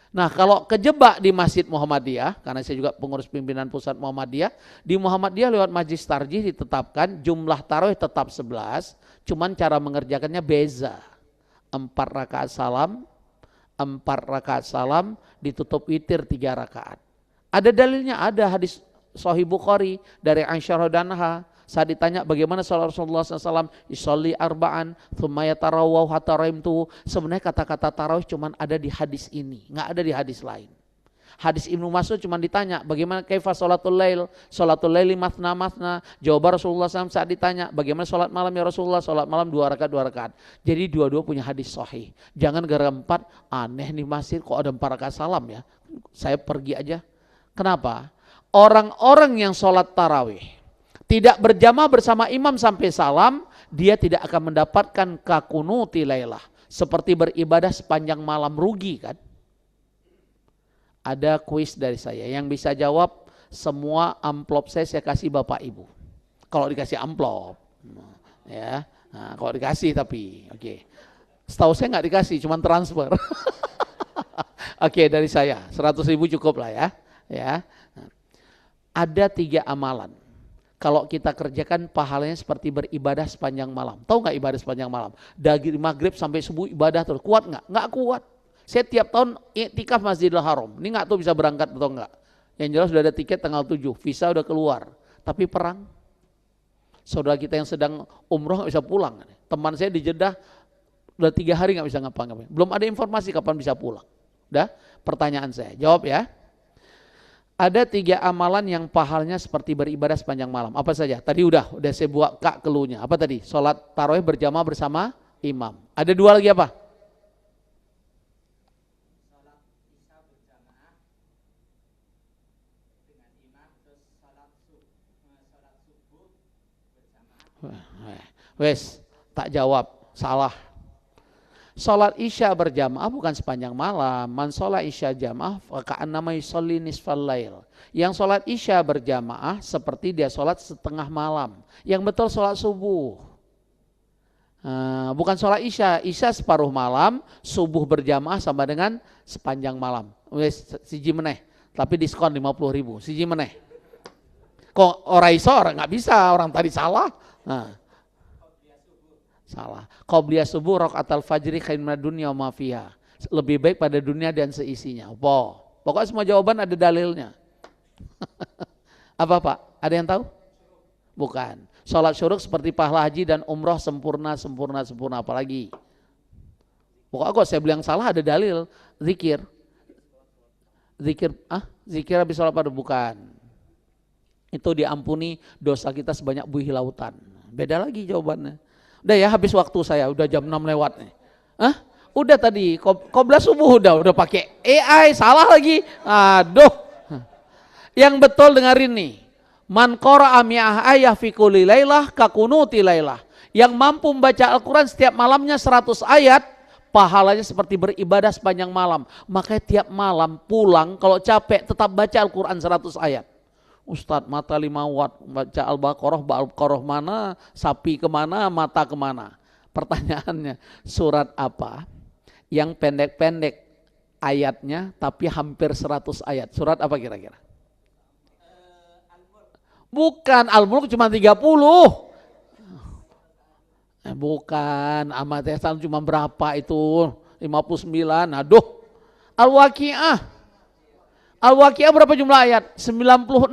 Nah, kalau kejebak di Masjid Muhammadiyah, karena saya juga pengurus pimpinan pusat Muhammadiyah, di Muhammadiyah lewat Majlis Tarjih ditetapkan jumlah tarawih tetap 11, cuman cara mengerjakannya beza. 4 rakaat salam, ditutup witir 3 rakaat. Ada dalilnya, ada hadis Sahih Bukhari dari Aisyah radhiyallahu anha. Saat ditanya bagaimana salat Rasulullah SAW, isolli arba'an, thumma yatarawwahu hatta raimtu. Sebenarnya kata-kata tarawih cuma ada di hadis ini, nggak ada di hadis lain. Hadis Ibnu Mas'ud cuma ditanya bagaimana kaifa salatul laili mathna. Jawab Rasulullah SAW saat ditanya bagaimana salat malam ya Rasulullah, salat malam 2 rakaat. Jadi dua-dua punya hadis sahih. Jangan gara 4 aneh nih masjid kok ada 4 rakaat salam ya. Saya pergi aja. Kenapa? Orang-orang yang salat tarawih tidak berjamaah bersama imam sampai salam, dia tidak akan mendapatkan kakunuti lailah, seperti beribadah sepanjang malam, rugi kan? Ada kuis dari saya, yang bisa jawab semua amplop saya kasih Bapak Ibu. Kalau dikasih amplop, ya, nah, kalau dikasih tapi, oke. Setahu saya nggak dikasih, cuma transfer. Oke, dari saya 100.000 cukup lah ya. Ya, ada 3 amalan. Kalau kita kerjakan pahalanya seperti beribadah sepanjang malam. Tahu nggak ibadah sepanjang malam? Dari maghrib sampai subuh ibadah terus. Kuat nggak? Nggak kuat. Saya tiap tahun iktikaf Masjidil Haram. Ini nggak tahu bisa berangkat atau nggak. Yang jelas sudah ada tiket tanggal 7. Visa udah keluar. Tapi perang. Saudara kita yang sedang umroh nggak bisa pulang. Teman saya di Jeddah udah 3 hari nggak bisa ngapa-ngapain. Belum ada informasi kapan bisa pulang. Udah, pertanyaan saya. Jawab ya. Ada 3 amalan yang pahalanya seperti beribadah sepanjang malam. Apa saja? Tadi udah saya buat kak keluhnya. Apa tadi? Sholat tarawih berjamaah bersama imam. Ada 2 lagi apa? Sholat isya berjamaah dengan imam, terus sholat subuh berjamaah. Wes, tak jawab. Salah. Salat isya berjamaah bukan sepanjang malam. Man sholat isya jamaah ka'annama yusolli nisfal lail. Yang sholat isya berjamaah seperti dia sholat setengah malam. Yang betul sholat subuh. Bukan sholat isya. Isya separuh malam, subuh berjamaah sama dengan sepanjang malam. Wes siji meneh. Tapi diskon 50.000. Siji meneh. Kok orang iso orang nggak bisa, orang tadi salah. Salah. Qobliyah subuh rakaatal fajri khairun minad dunya wa ma fiha. Lebih baik pada dunia dan seisinya. Pokoknya semua jawaban ada dalilnya. Apa Pak? Ada yang tahu? Bukan. Salat syuruk seperti pahala haji dan umroh sempurna apalagi. Pokoknya kok saya bilang salah ada dalil. Zikir habis salat pada bukan. Itu diampuni dosa kita sebanyak buih lautan. Beda lagi jawabannya. Udah ya, habis waktu saya, udah jam 6 lewat nih. Udah tadi, qobla subuh udah pakai AI, salah lagi. Aduh. Yang betul dengerin nih. Man qara'a mi'ah ayah fi kulli lailah kakunuti lailah. Yang mampu membaca Al-Quran setiap malamnya 100 ayat, pahalanya seperti beribadah sepanjang malam. Makanya tiap malam pulang kalau capek tetap baca Al-Quran 100 ayat. Ustadz, mata 5 watt, baca Al-Baqarah mana, sapi kemana, mata kemana. Pertanyaannya, surat apa yang pendek-pendek ayatnya tapi hampir 100 ayat? Surat apa kira-kira? Bukan, Al-Mulk cuma 30. Bukan, Ahmad Hasan cuma berapa itu? 59. Aduh. Al-Waqiah. Al-Waqiah berapa jumlah ayat? 96.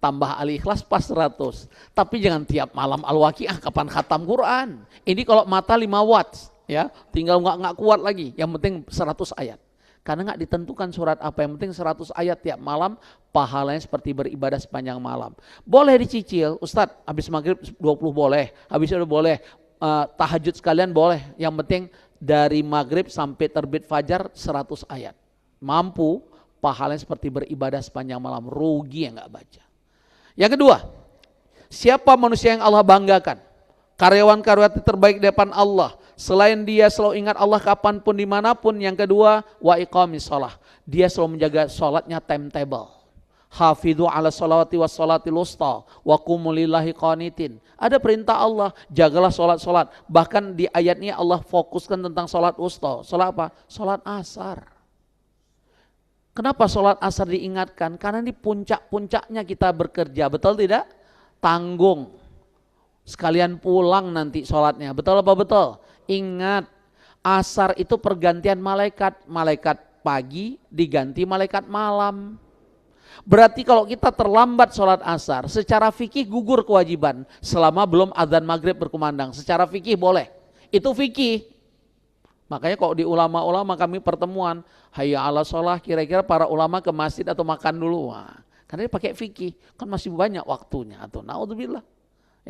Tambah Al-Ikhlas pas 100. Tapi jangan tiap malam Al-Waqiah kapan khatam Quran. Ini kalau mata 5 watt ya, tinggal nggak kuat lagi. Yang penting 100 ayat. Karena nggak ditentukan surat apa, yang penting 100 ayat tiap malam, pahalanya seperti beribadah sepanjang malam. Boleh dicicil, Ustadz, habis maghrib 20 boleh, habis itu boleh, tahajud sekalian boleh. Yang penting dari maghrib sampai terbit fajar 100 ayat. Mampu, pahalanya seperti beribadah sepanjang malam, rugi yang nggak baca. Yang kedua, siapa manusia yang Allah banggakan? Karyawan-karyawan terbaik di depan Allah. Selain dia selalu ingat Allah kapanpun dimanapun. Yang kedua, wa iqamis shalah. Dia selalu menjaga sholatnya timetable. Hafidhu ala sholawati was sholatil wusta wa qumu lillahi qanitin. Ada perintah Allah, jagalah sholat-sholat. Bahkan di ayat ini Allah fokuskan tentang sholat wusta. Sholat apa? Sholat asar. Kenapa sholat asar diingatkan? Karena ini puncak-puncaknya kita bekerja, betul tidak? Tanggung. Sekalian pulang nanti sholatnya, betul apa betul? Ingat, asar itu pergantian malaikat. Malaikat pagi diganti malaikat malam. Berarti kalau kita terlambat sholat asar, secara fikih gugur kewajiban selama belum adzan maghrib berkumandang. Secara fikih boleh, itu fikih. Makanya kalau di ulama-ulama kami pertemuan, hayya ala sholah, kira-kira para ulama ke masjid atau makan dulu. Wah, karena dia pakai fikih, kan masih banyak waktunya. Atau naudzubillah.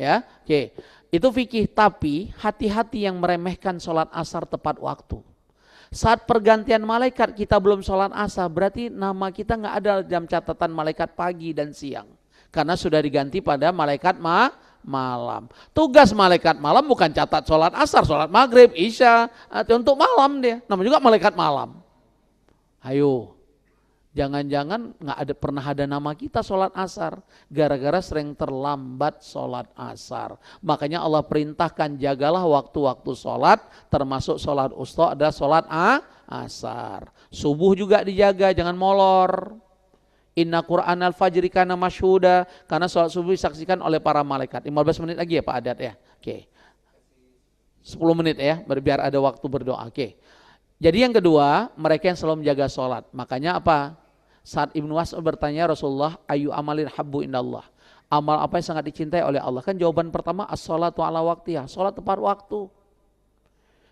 Ya, oke. Itu fikih, tapi hati-hati yang meremehkan sholat asar tepat waktu. Saat pergantian malaikat kita belum sholat asar, berarti nama kita nggak ada dalam catatan malaikat pagi dan siang. Karena sudah diganti pada malaikat malam. Tugas malaikat malam bukan catat sholat asar, sholat maghrib, isya, untuk malam dia. Namanya juga malaikat malam. Ayo. Jangan-jangan pernah ada nama kita sholat asar, gara-gara sering terlambat sholat asar. Makanya Allah perintahkan jagalah waktu-waktu sholat, termasuk sholat wusta ada sholat asar. Subuh juga dijaga, jangan molor. Inna Qur'an al-fajri kana masyhuda, karena sholat subuh disaksikan oleh para malaikat. 15 menit lagi ya Pak Adat ya. Oke. 10 menit ya, biar ada waktu berdoa. Oke. Jadi yang kedua, mereka yang selalu menjaga sholat. Makanya apa? Saat Ibnu Mas'ud bertanya Rasulullah, ayu amalin habbu indallah. Amal apa yang sangat dicintai oleh Allah? Kan jawaban pertama, as-sholatu ala waqtiyah. Sholat tepat waktu.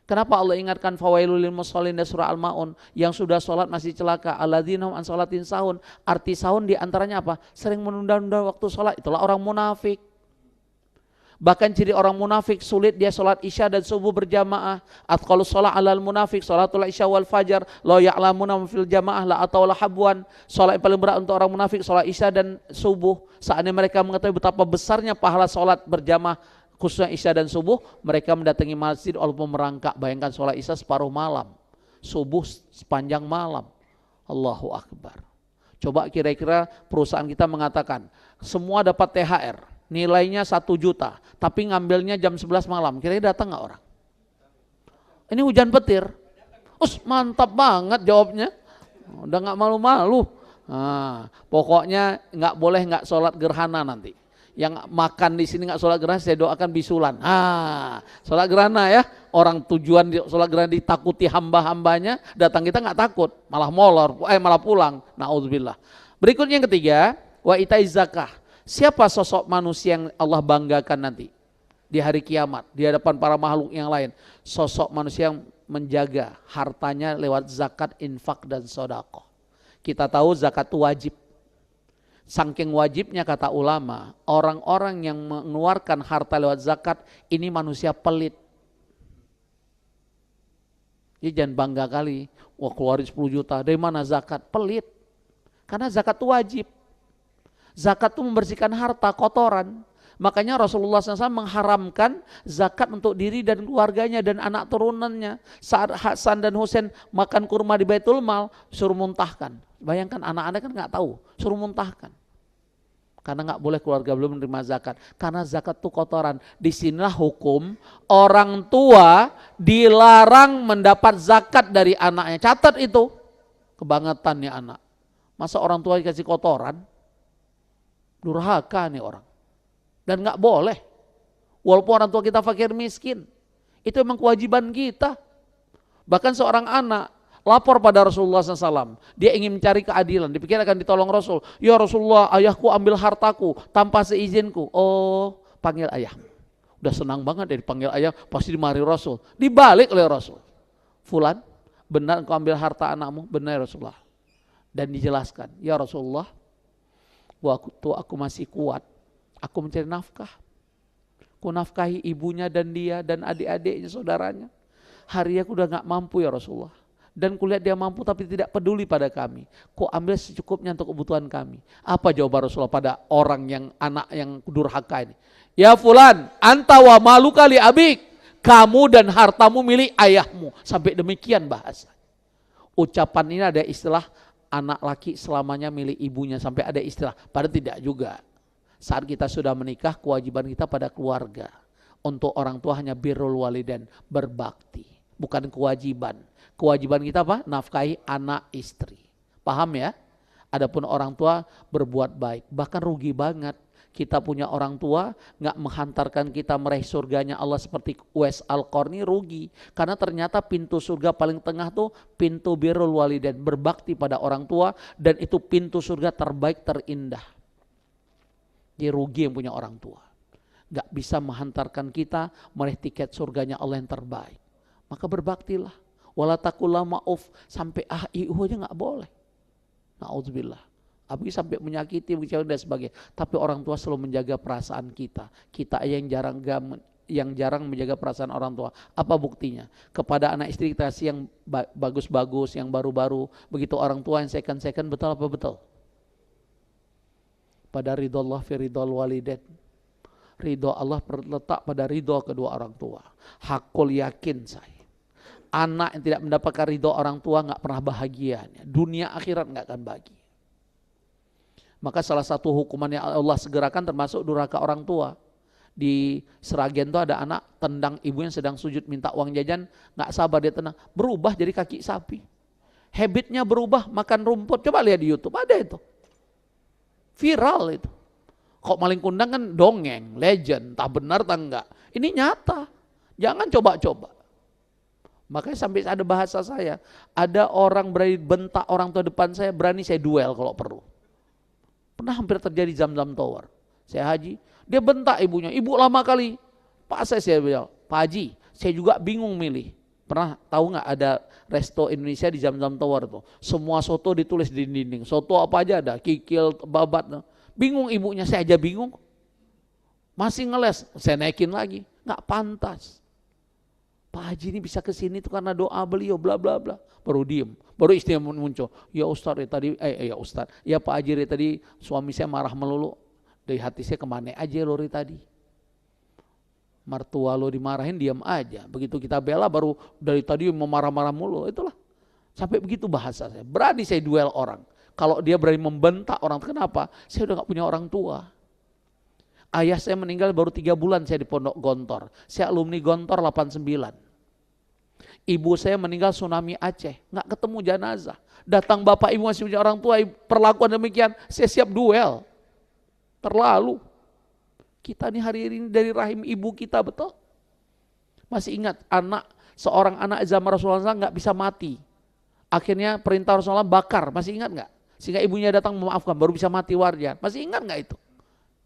Kenapa Allah ingatkan fawailul lil musallin dan surah Al-Maun? Yang sudah sholat masih celaka. Alladzina hum an sholatin sahun. Arti sahun diantaranya apa? Sering menunda-nunda waktu sholat. Itulah orang munafik. Bahkan ciri orang munafik, sulit dia sholat isya dan subuh berjamaah. Atqalus sholat alal munafik, sholatul isya wal fajar, la ya'lamuna fil jamaah la atau la habwan. Sholat yang paling berat untuk orang munafik, sholat isya dan subuh. Saatnya mereka mengetahui betapa besarnya pahala sholat berjamaah, khususnya isya dan subuh, mereka mendatangi masjid walaupun merangkak. Bayangkan sholat isya separuh malam, subuh sepanjang malam. Allahu Akbar. Coba kira-kira perusahaan kita mengatakan, semua dapat THR. Nilainya 1 juta, tapi ngambilnya jam 11 malam. Kira-kira datang nggak orang? Ini hujan petir. Mantap banget jawabnya. Udah nggak malu-malu. Nah, pokoknya nggak boleh nggak sholat gerhana nanti. Yang makan di sini nggak sholat gerhana, saya doakan bisulan. Sholat gerhana ya. Orang tujuan sholat gerhana ditakuti hamba-hambanya, datang kita nggak takut, malah molor, malah pulang. Naudzubillah. Berikutnya yang ketiga, wa itaiz zakah. Siapa sosok manusia yang Allah banggakan nanti di hari kiamat, di hadapan para makhluk yang lain? Sosok manusia yang menjaga hartanya lewat zakat, infak dan sedekah. Kita tahu zakat itu wajib. Saking wajibnya kata ulama, orang-orang yang mengeluarkan harta lewat zakat ini manusia pelit. Jadi jangan bangga kali, wah keluarin 10 juta, dari mana zakat? Pelit. Karena zakat itu wajib. Zakat itu membersihkan harta, kotoran. Makanya Rasulullah SAW mengharamkan zakat untuk diri dan keluarganya dan anak turunannya. Saat Hasan dan Husain makan kurma di Baitul Mal, suruh muntahkan. Bayangkan anak-anak kan nggak tahu, suruh muntahkan. Karena nggak boleh keluarga belum menerima zakat. Karena zakat itu kotoran. Disinilah hukum orang tua dilarang mendapat zakat dari anaknya. Catat itu, kebangetannya anak. Masa orang tua dikasih kotoran? Durhaka nih orang. Dan nggak boleh. Walaupun orang tua kita fakir miskin. Itu memang kewajiban kita. Bahkan seorang anak lapor pada Rasulullah SAW. Dia ingin mencari keadilan. Dipikir akan ditolong Rasul. Ya Rasulullah, ayahku ambil hartaku tanpa seizinku. Oh, panggil ayah. Udah senang banget dia dipanggil ayah. Pasti dimari Rasul. Dibalik oleh Rasul. Fulan, benar engkau ambil harta anakmu? Benar ya Rasulullah. Dan dijelaskan. Ya Rasulullah, waktu aku masih kuat, aku mencari nafkah. Aku nafkahi ibunya dan dia dan adik-adiknya, saudaranya. Hari aku udah gak mampu ya Rasulullah. Dan kulihat dia mampu tapi tidak peduli pada kami. Ku ambil secukupnya untuk kebutuhan kami. Apa jawaban Rasulullah pada orang yang anak yang durhaka ini? Ya fulan, anta wa maluka li abik. Kamu dan hartamu milik ayahmu. Sampai demikian bahasa. Ucapan ini ada istilah anak laki selamanya milik ibunya. Sampai ada istilah. Padahal tidak juga. Saat kita sudah menikah, kewajiban kita pada keluarga. Untuk orang tua hanya birrul walidain, berbakti. Bukan kewajiban. Kewajiban kita apa? Nafkahi anak istri. Paham ya? Adapun orang tua berbuat baik. Bahkan rugi banget. Kita punya orang tua gak menghantarkan kita meraih surganya Allah seperti Uwais Al-Qarni, rugi. Karena ternyata pintu surga paling tengah tuh pintu birrul walidain, berbakti pada orang tua. Dan itu pintu surga terbaik, terindah. Dia rugi yang punya orang tua. Gak bisa menghantarkan kita meraih tiket surganya Allah yang terbaik. Maka berbaktilah. Wala taqulla ma'uf, sampai iu aja gak boleh. Na'udzubillah. Apalagi sampai menyakiti, dan sebagainya. Tapi orang tua selalu menjaga perasaan kita. Kita yang jarang menjaga perasaan orang tua. Apa buktinya? Kepada anak istri kita kasih yang bagus-bagus, yang baru-baru. Begitu orang tua yang second-second, betul apa betul? Pada ridho Allah fi ridhol walidain. Ridho Allah terletak pada ridho kedua orang tua. Hakul yakin saya. Anak yang tidak mendapatkan ridho orang tua gak pernah bahagia. Dunia akhirat gak akan bahagia. Maka salah satu hukuman yang Allah segerakan termasuk durhaka orang tua. Di Seragen itu ada anak tendang ibu yang sedang sujud minta uang jajan. Gak sabar dia tendang. Berubah jadi kaki sapi. Habitnya berubah makan rumput. Coba lihat di YouTube, ada itu. Viral itu. Kok maling kundang kan dongeng, legend, tak benar tak enggak. Ini nyata. Jangan coba-coba. Makanya sampai ada bahasa saya, ada orang berani bentak orang tua depan saya, berani saya duel kalau perlu. Pernah hampir terjadi Zamzam Tower. Saya haji, dia bentak ibunya, ibu lama kali. Pak saya bilang, Pak Haji, saya juga bingung milih. Pernah tahu nggak ada resto Indonesia di Zamzam Tower tuh? Semua soto ditulis di dinding. Soto apa aja ada, kikil, babat. Bingung ibunya, saya aja bingung. Masih ngeles, saya naikin lagi. Nggak pantas. Pak Haji ini bisa kesini tuh karena doa beliau, bla bla bla. Baru diem, baru istrinya muncul. Ya Ustadz tadi, ya Ustadz, ya Pak Haji tadi suami saya marah melulu. Dari hati saya kemana aja lo tadi. Mertua lo dimarahin diam aja. Begitu kita bela baru dari tadi memarah-marah mulu. Itulah. Sampai begitu bahasa saya. Berani saya duel orang. Kalau dia berani membentak orang, kenapa? Saya udah gak punya orang tua. Ayah saya meninggal baru 3 bulan saya di Pondok Gontor. Saya alumni Gontor 89. Ibu saya meninggal tsunami Aceh. Gak ketemu jenazah. Datang bapak ibu masih punya orang tua. Perlakuan demikian, saya siap duel. Terlalu. Kita nih hari ini dari rahim ibu kita, betul? Masih ingat seorang anak zaman Rasulullah SAW gak bisa mati. Akhirnya perintah Rasulullah bakar, masih ingat gak? Sehingga ibunya datang memaafkan, baru bisa mati warga. Masih ingat gak itu?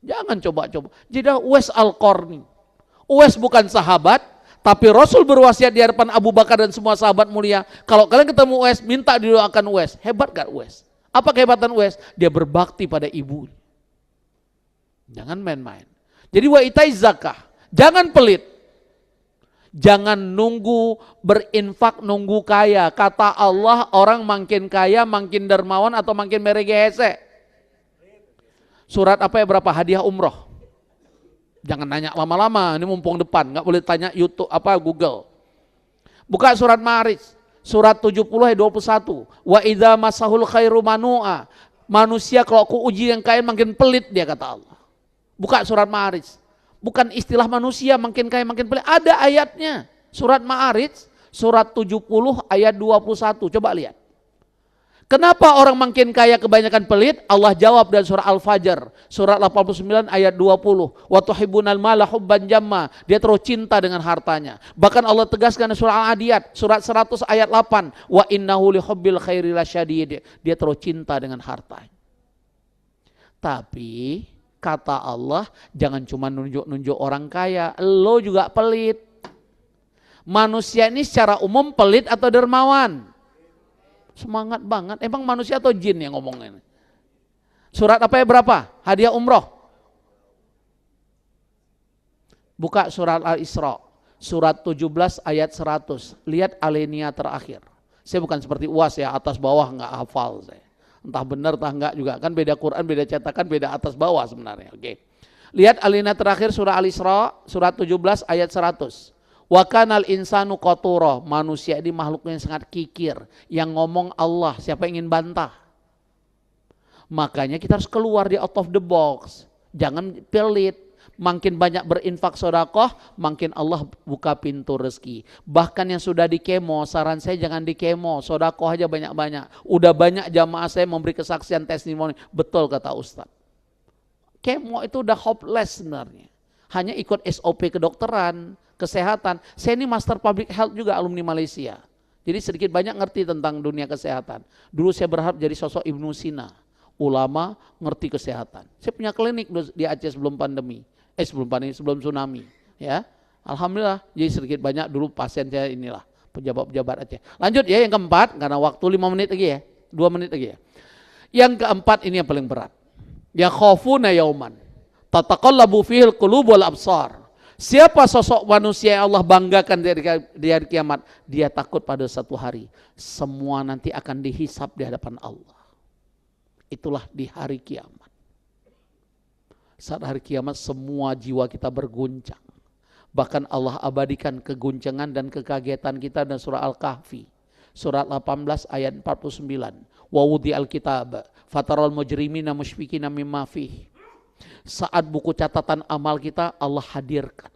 Jangan coba-coba. Jadi Uwais Al-Qarni. Uwais bukan sahabat, tapi Rasul berwasiat di hadapan Abu Bakar dan semua sahabat mulia. Kalau kalian ketemu Uwais, minta didoakan Uwais. Hebat gak Uwais? Apa kehebatan Uwais? Dia berbakti pada ibu. Jangan main-main. Jadi wa itai zakah, jangan pelit. Jangan nunggu berinfak, nunggu kaya. Kata Allah, orang makin kaya, makin dermawan atau makin meregehese. Surat apa ya, berapa? Hadiah umroh. Jangan nanya lama-lama, ini mumpung depan, nggak boleh tanya YouTube apa Google. Buka surat Ma'arij, surat 70 ayat 21. Wa idza masahul khairu manu'a. Manusia kalau aku uji yang kaya makin pelit dia, kata Allah. Buka surat Ma'arij. Bukan istilah manusia makin kaya makin pelit, ada ayatnya. Surat Ma'arij, surat 70 ayat 21. Coba lihat. Kenapa orang makin kaya kebanyakan pelit? Allah jawab dalam surah Al-Fajr, surat 89 ayat 20. Wa tuhibbunal mala hubban jamma. Dia terus cinta dengan hartanya. Bahkan Allah tegaskan di surah Al-Adiyat, surat 100 ayat 8. Wa innahu lihubbil khairi lasyadid. Dia terus cinta dengan hartanya. Tapi kata Allah, jangan cuma nunjuk-nunjuk orang kaya, lo juga pelit. Manusia ini secara umum pelit atau dermawan? Semangat banget. Emang manusia atau jin yang ngomongin? Surat apa ya, berapa? Hadiah umroh. Buka surat Al-Isra, surat 17 ayat 100. Lihat alinea terakhir. Saya bukan seperti UAS ya, atas bawah nggak hafal saya. Entah benar entah enggak juga. Kan beda Quran, beda cetakan, beda atas bawah sebenarnya. Oke. Lihat alinea terakhir surah Al-Isra, surat 17 ayat 100. Wa kanal insanu qatura, manusia ini makhluk yang sangat kikir, yang ngomong Allah, siapa yang ingin bantah? Makanya kita harus keluar di out of the box. Jangan pelit. Makin banyak berinfak sedekah, makin Allah buka pintu rezeki. Bahkan yang sudah di kemo, saran saya jangan di kemo, sedekah aja banyak-banyak. Udah banyak jamaah saya memberi kesaksian testimoni, betul kata Ustaz. Kemo itu udah hopeless sebenarnya. Hanya ikut SOP kedokteran, kesehatan. Saya ini master public health juga, alumni Malaysia. Jadi sedikit banyak ngerti tentang dunia kesehatan. Dulu saya berharap jadi sosok Ibnu Sina, ulama ngerti kesehatan. Saya punya klinik di Aceh sebelum pandemi, sebelum tsunami. Ya, alhamdulillah. Jadi sedikit banyak dulu pasien saya inilah pejabat-pejabat Aceh. Lanjut ya yang keempat, karena waktu 5 menit lagi ya, 2 menit lagi ya. Yang keempat ini yang paling berat. Ya khafuna yauman tataqallabu fihil qulub wal absar. Siapa sosok manusia yang Allah banggakan di hari kiamat? Dia takut pada satu hari semua nanti akan dihisap di hadapan Allah. Itulah di hari kiamat. Saat hari kiamat semua jiwa kita berguncang. Bahkan Allah abadikan keguncangan dan kekagetan kita dan surah Al-Kahfi. Surat 18 ayat 49. Wa wudi'al kitab fataral mujrimina musyfikina mimma fihi. Saat buku catatan amal kita Allah hadirkan.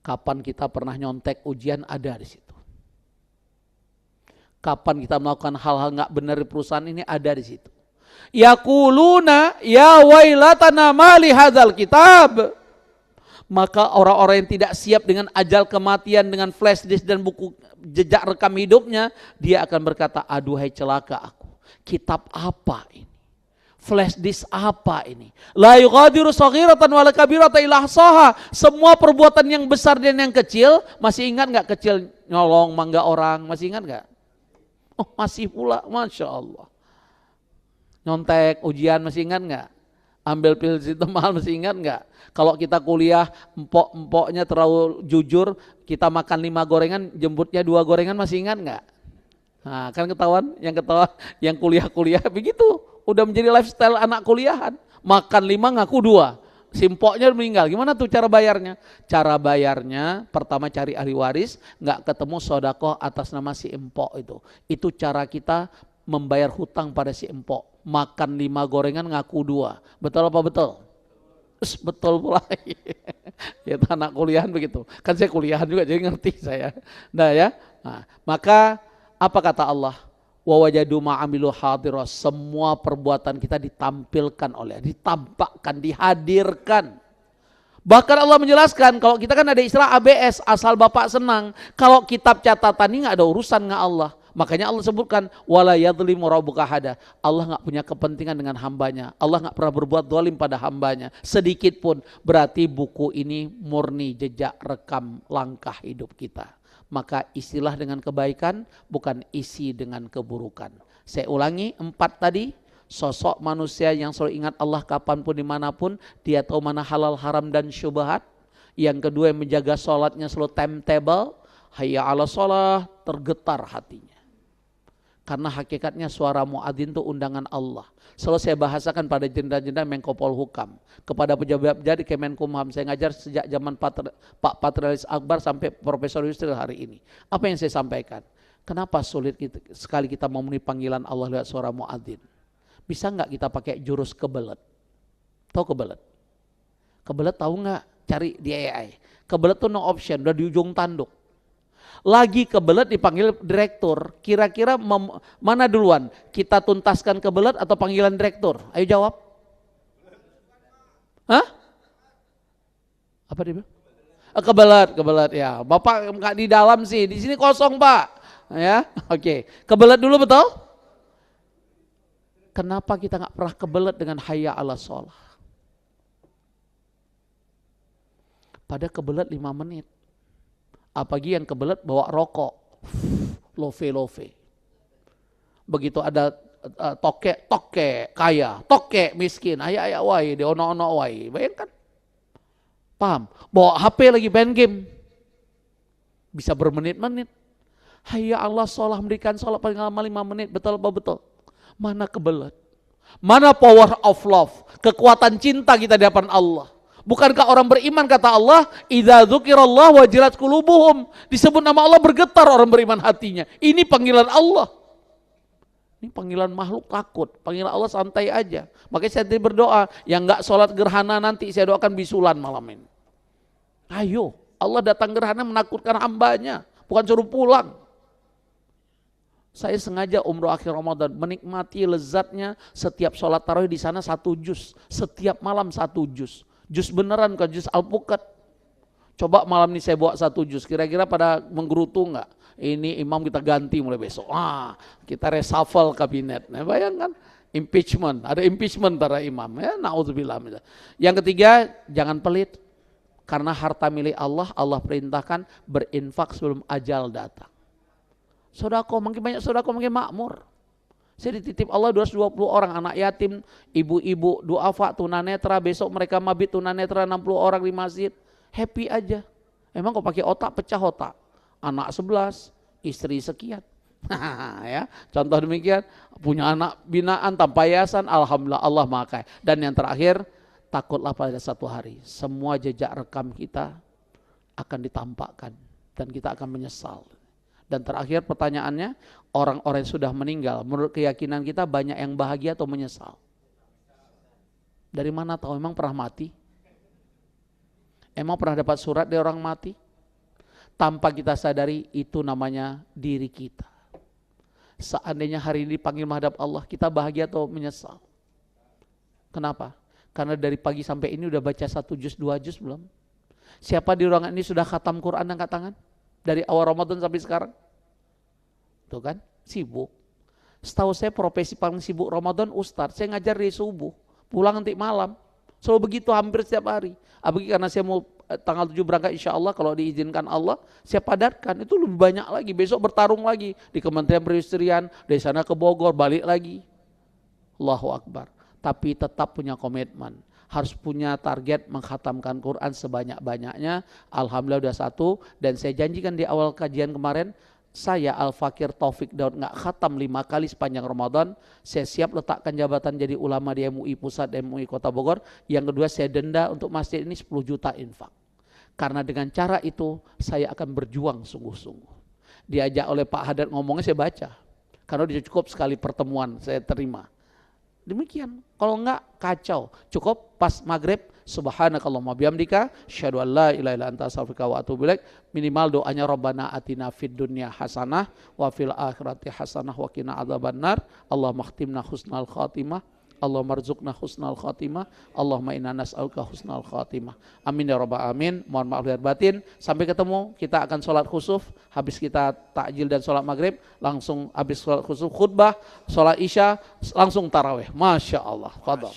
Kapan kita pernah nyontek ujian, ada di situ. Kapan kita melakukan hal-hal nggak benar di perusahaan ini, ada di situ. Yaquluna ya wailatana mali hadzal kitab. Maka orang-orang yang tidak siap dengan ajal kematian, dengan flash disk dan buku jejak rekam hidupnya, dia akan berkata, aduhai celaka aku. Kitab apa ini? Flash disk apa ini? La yughadiru shaghiratan wala kabiratan illa ahsaha. Semua perbuatan yang besar dan yang kecil, masih ingat enggak kecil nyolong mangga orang? Masih ingat enggak? Oh, masih pula, Masya Allah. Nyontek ujian masih ingat enggak? Ambil pil itu mahal masih ingat enggak? Kalau kita kuliah empok-empoknya terlalu jujur, kita makan 5 gorengan, jemputnya 2 gorengan, masih ingat enggak? Nah, kan ketahuan yang kuliah-kuliah begitu. Udah menjadi lifestyle anak kuliahan. Makan 5 ngaku 2. Simpoknya meninggal. Gimana tuh cara bayarnya? Cara bayarnya pertama cari ahli waris, nggak ketemu sedekah atas nama si empok itu. Itu cara kita membayar hutang pada si empok. Makan 5 gorengan ngaku 2. Betul apa betul? Betul pula. Ya anak kuliahan begitu. Kan saya kuliahan juga jadi ngerti saya. Nah ya. Nah, maka apa kata Allah? Wa wajadu ma'amilu hadirah. Semua perbuatan kita ditampilkan oleh, ditampakkan, dihadirkan. Bahkan Allah menjelaskan, kalau kita kan ada istilah ABS, asal Bapak senang. Kalau kitab catatan ini gak ada urusan dengan Allah. Makanya Allah sebutkan, wala yadhlimu rabbuka ahada. Allah gak punya kepentingan dengan hambanya. Allah gak pernah berbuat zalim pada hambanya. Sedikit pun. Berarti buku ini murni jejak rekam langkah hidup kita. Maka isilah dengan kebaikan, bukan isi dengan keburukan. Saya ulangi 4 tadi, sosok manusia yang selalu ingat Allah kapanpun dimanapun, dia tahu mana halal haram dan syubhat. Yang kedua yang menjaga sholatnya selalu timetable. Hayya ala sholah, tergetar hatinya. Karena hakikatnya suara muadzin itu undangan Allah. Selalu saya bahasakan pada jenderal-jenderal Menko Polhukam. Kepada pejabat-pejabat di Kemenkumham. Saya ngajar sejak zaman Pak Patrialis Akbar sampai Profesor Yusril hari ini. Apa yang saya sampaikan? Kenapa sulit sekali kita memenuhi panggilan Allah lewat suara muadzin? Bisa nggak kita pakai jurus kebelet? Tahu kebelet? Kebelet tahu nggak? Cari di AI. Kebelet tuh no option, udah di ujung tanduk. Lagi kebelet dipanggil direktur. Kira-kira mana duluan? Kita tuntaskan kebelet atau panggilan direktur? Ayo jawab. Hah? Apa dia bilang? Kebelet ya. Bapak nggak di dalam sih. Di sini kosong Pak. Ya, oke. Kebelet dulu betul? Kenapa kita nggak pernah kebelet dengan hayya ala sholah? Pada kebelet 5 menit. Apalagi yang kebelet bawa rokok, love. Begitu ada tokek kaya, tokek miskin, ayah wai, de ono wai, bayangkan, paham? Bawa HP lagi main game, bisa bermenit-menit. Hayya Allah sholah, memberikan sholat paling lama 5 menit, betul apa betul? Mana kebelet? Mana power of love, kekuatan cinta kita di hadapan Allah? Bukankah orang beriman kata Allah, idza dzukirallah wajilat qulubuhum, disebut nama Allah bergetar orang beriman hatinya. Ini panggilan Allah. Ini panggilan makhluk takut, panggilan Allah santai aja. Makanya saya tadi berdoa, yang enggak sholat gerhana nanti saya doakan bisulan malam ini. Ayo, Allah datang gerhana menakutkan hambanya, bukan suruh pulang. Saya sengaja umroh akhir Ramadan menikmati lezatnya setiap sholat tarawih di sana 1 juz, setiap malam 1 juz. Jus beneran bukan jus alpukat. Coba malam ini saya bawa 1 jus, kira-kira pada menggerutu enggak? Ini imam kita ganti mulai besok. Kita reshuffle kabinet. Nah, bayangkan impeachment, ada impeachment para imam. Ya, naudzubillah. Yang ketiga, jangan pelit. Karena harta milik Allah, Allah perintahkan berinfak sebelum ajal datang. Sodako, makin banyak sodako makin makmur. Saya dititip Allah 220 orang anak yatim, ibu-ibu, duafa, tunanetra, besok mereka mabit tunanetra 60 orang di masjid. Happy aja. Emang kok pakai otak, pecah otak. Anak 11, istri sekian. Ya, contoh demikian, punya anak binaan tanpa yayasan, alhamdulillah Allah Maha Kaya. Dan yang terakhir, takutlah pada satu hari semua jejak rekam kita akan ditampakkan dan kita akan menyesal. Dan terakhir pertanyaannya, orang-orang yang sudah meninggal, menurut keyakinan kita banyak yang bahagia atau menyesal? Dari mana tahu? Emang pernah mati? Emang pernah dapat surat dari orang mati? Tanpa kita sadari, itu namanya diri kita. Seandainya hari ini dipanggil menghadap Allah, kita bahagia atau menyesal? Kenapa? Karena dari pagi sampai ini udah baca 1 juz, 2 juz belum? Siapa di ruangan ini sudah khatam Quran angkat tangan? Dari awal Ramadan sampai sekarang. Tuh kan, sibuk. Setahu saya profesi paling sibuk Ramadan ustadz. Saya ngajar dari subuh, pulang nanti malam. Selalu begitu hampir setiap hari. Apalagi karena saya mau tanggal 7 berangkat insya Allah, kalau diizinkan Allah, saya padatkan. Itu lebih banyak lagi, besok bertarung lagi. Di Kementerian Perindustrian, dari sana ke Bogor, balik lagi. Allahu Akbar. Tapi tetap punya komitmen. Harus punya target mengkhatamkan Quran sebanyak-banyaknya. Alhamdulillah udah 1. Dan saya janjikan di awal kajian kemarin, saya Al-Fakir Taufik Daud nggak khatam 5 kali sepanjang Ramadan. Saya siap letakkan jabatan jadi ulama di MUI Pusat dan MUI Kota Bogor. Yang kedua, saya denda untuk masjid ini 10 juta infak. Karena dengan cara itu saya akan berjuang sungguh-sungguh. Diajak oleh Pak Haddad ngomongnya saya baca. Karena dia cukup sekali pertemuan saya terima. Demikian, kalau enggak kacau. Cukup pas maghrib, subhanakallahumma bihamdika, asyhadu an la ilaha illa anta astaghfiruka wa atubu ilaik. Minimal doanya Rabbana atina fid dunya hasanah wa fil akhirati hasanah wa qina adzabannar. Allahumma khtimna husnal khatimah. Allahumma rzuqna husnal khatimah. Allahumma inna nas'aluka husnal khatimah. Amin ya rabbal alamin. Mohon maaf lahir batin. Sampai ketemu, kita akan sholat khusuf. Habis kita takjil dan sholat maghrib, langsung habis sholat khusuf khutbah, sholat isya, langsung tarawih. Masya Allah. Fadal.